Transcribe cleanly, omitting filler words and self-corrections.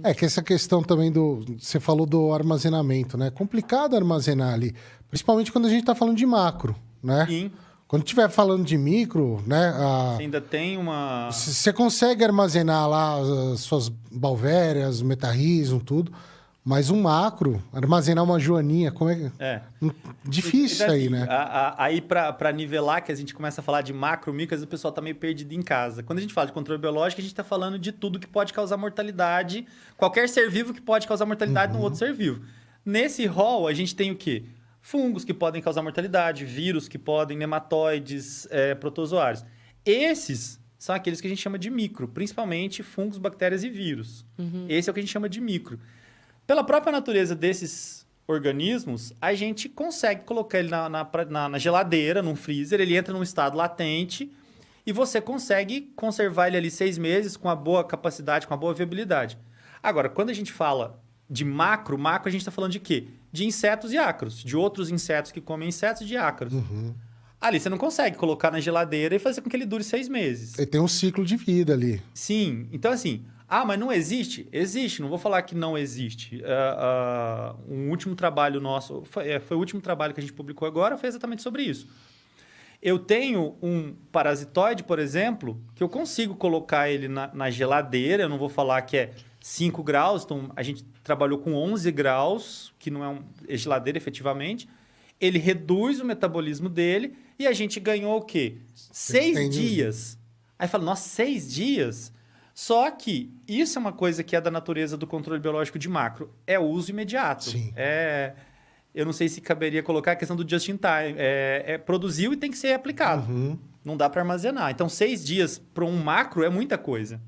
É que essa questão também do... Você falou do armazenamento, né? É complicado armazenar ali. Principalmente quando a gente está falando de macro, né? Sim. Quando estiver falando de micro, né? Você ainda tem uma... Você consegue armazenar lá as suas balvérias, metarrismo, tudo. Mas um macro, armazenar uma joaninha, como é que... É. Difícil Então, aí, assim, né? Aí, para nivelar, que a gente começa a falar de macro, micro, às vezes o pessoal tá meio perdido em casa. Quando a gente fala de controle biológico, a gente está falando de tudo que pode causar mortalidade. Qualquer ser vivo que pode causar mortalidade no outro ser vivo. Nesse rol, a gente tem o quê? Fungos que podem causar mortalidade, vírus que podem, nematóides, protozoários. Esses são aqueles que a gente chama de micro, principalmente fungos, bactérias e vírus. Esse é o que a gente chama de micro. Pela própria natureza desses organismos, a gente consegue colocar ele na geladeira, num freezer, ele entra num estado latente e você consegue conservar ele ali 6 meses com uma boa capacidade, com uma boa viabilidade. Agora, quando a gente fala de macro, a gente está falando de quê? De insetos e ácaros, de outros insetos que comem insetos e de ácaros. Ali você não consegue colocar na geladeira e fazer com que ele dure 6 meses. Ele tem um ciclo de vida ali. Sim, então assim... Ah, mas não existe? Existe, não vou falar que não existe. Um último trabalho nosso, foi o último trabalho que a gente publicou agora, foi exatamente sobre isso. Eu tenho um parasitoide, por exemplo, que eu consigo colocar ele na geladeira, eu não vou falar que é 5 graus, então a gente trabalhou com 11 graus, que não é geladeira efetivamente. Ele reduz o metabolismo dele e a gente ganhou o quê? 6 dias. Aí fala, nossa, 6 dias? Só que isso é uma coisa que é da natureza do controle biológico de macro. É o uso imediato. Sim. Eu não sei se caberia colocar a questão do just in time. Produziu e tem que ser aplicado. Não dá para armazenar. Então, 6 dias para um macro é muita coisa.